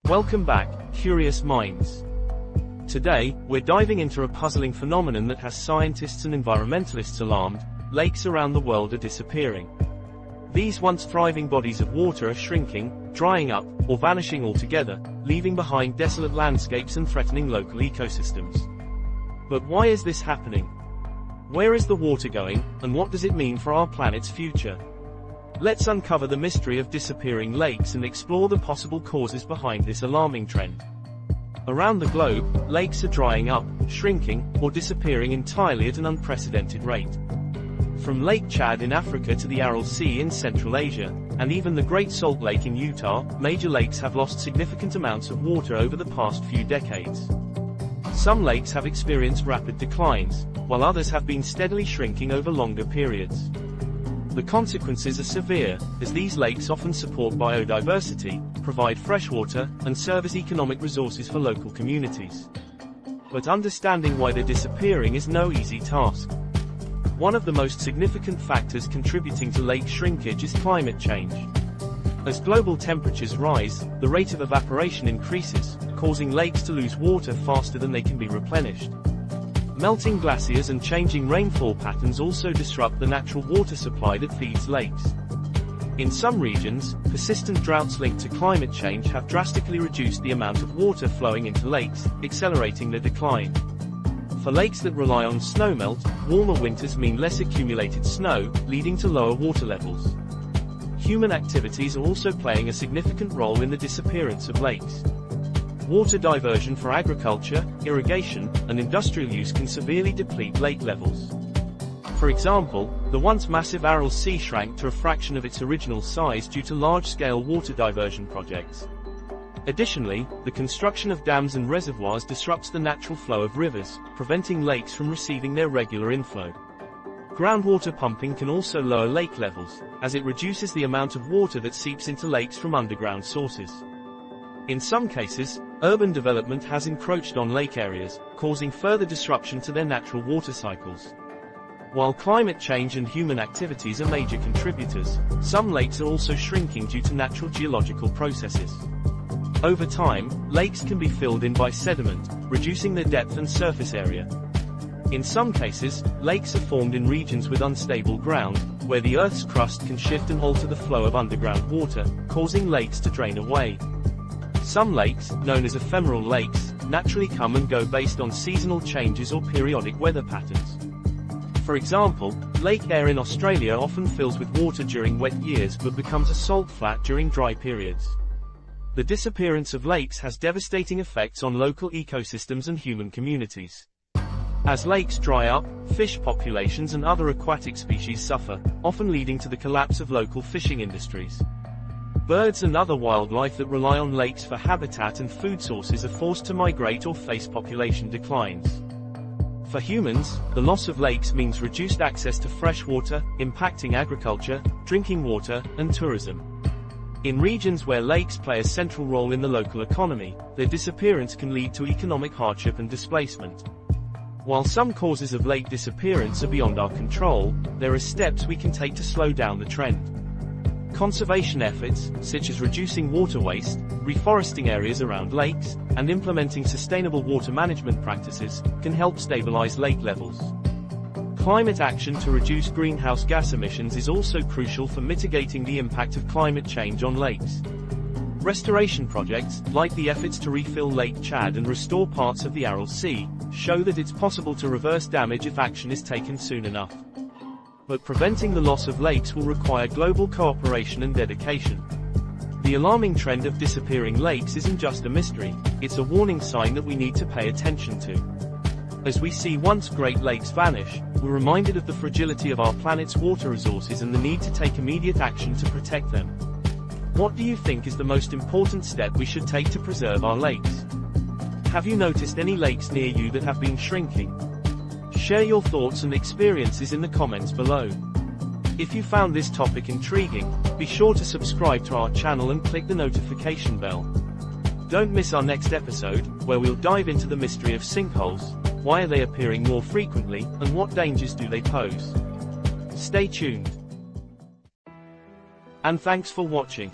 Welcome back, curious minds. Today, we're diving into a puzzling phenomenon that has scientists and environmentalists alarmed. Lakes around the world are disappearing. These once thriving bodies of water are shrinking, drying up, or vanishing altogether, leaving behind desolate landscapes and threatening local ecosystems. But why is this happening? Where is the water going, and what does it mean for our planet's future? Let's uncover the mystery of disappearing lakes and explore the possible causes behind this alarming trend. Around the globe, lakes are drying up, shrinking, or disappearing entirely at an unprecedented rate. From Lake Chad in Africa to the Aral Sea in Central Asia, and even the Great Salt Lake in Utah, major lakes have lost significant amounts of water over the past few decades. Some lakes have experienced rapid declines, while others have been steadily shrinking over longer periods. The consequences are severe, as these lakes often support biodiversity, provide fresh water, and serve as economic resources for local communities. But understanding why they're disappearing is no easy task. One of the most significant factors contributing to lake shrinkage is climate change. As global temperatures rise, the rate of evaporation increases, causing lakes to lose water faster than they can be replenished. Melting glaciers and changing rainfall patterns also disrupt the natural water supply that feeds lakes. In some regions, persistent droughts linked to climate change have drastically reduced the amount of water flowing into lakes, accelerating their decline. For lakes that rely on snowmelt, warmer winters mean less accumulated snow, leading to lower water levels. Human activities are also playing a significant role in the disappearance of lakes. Water diversion for agriculture, irrigation, and industrial use can severely deplete lake levels. For example, the once massive Aral Sea shrank to a fraction of its original size due to large-scale water diversion projects. Additionally, the construction of dams and reservoirs disrupts the natural flow of rivers, preventing lakes from receiving their regular inflow. Groundwater pumping can also lower lake levels, as it reduces the amount of water that seeps into lakes from underground sources. In some cases, urban development has encroached on lake areas, causing further disruption to their natural water cycles. While climate change and human activities are major contributors, some lakes are also shrinking due to natural geological processes. Over time, lakes can be filled in by sediment, reducing their depth and surface area. In some cases, lakes are formed in regions with unstable ground, where the Earth's crust can shift and alter the flow of underground water, causing lakes to drain away. Some lakes, known as ephemeral lakes, naturally come and go based on seasonal changes or periodic weather patterns. For example, Lake Eyre in Australia often fills with water during wet years but becomes a salt flat during dry periods. The disappearance of lakes has devastating effects on local ecosystems and human communities. As lakes dry up, fish populations and other aquatic species suffer, often leading to the collapse of local fishing industries. Birds and other wildlife that rely on lakes for habitat and food sources are forced to migrate or face population declines. For humans, the loss of lakes means reduced access to fresh water, impacting agriculture, drinking water, and tourism. In regions where lakes play a central role in the local economy, their disappearance can lead to economic hardship and displacement. While some causes of lake disappearance are beyond our control, there are steps we can take to slow down the trend. Conservation efforts, such as reducing water waste, reforesting areas around lakes, and implementing sustainable water management practices, can help stabilize lake levels. Climate action to reduce greenhouse gas emissions is also crucial for mitigating the impact of climate change on lakes. Restoration projects, like the efforts to refill Lake Chad and restore parts of the Aral Sea, show that it's possible to reverse damage if action is taken soon enough. But preventing the loss of lakes will require global cooperation and dedication. The alarming trend of disappearing lakes isn't just a mystery, it's a warning sign that we need to pay attention to. As we see once great lakes vanish, we're reminded of the fragility of our planet's water resources and the need to take immediate action to protect them. What do you think is the most important step we should take to preserve our lakes? Have you noticed any lakes near you that have been shrinking? Share your thoughts and experiences in the comments below. If you found this topic intriguing, be sure to subscribe to our channel and click the notification bell. Don't miss our next episode, where we'll dive into the mystery of sinkholes, why are they appearing more frequently, and what dangers do they pose. Stay tuned. And thanks for watching.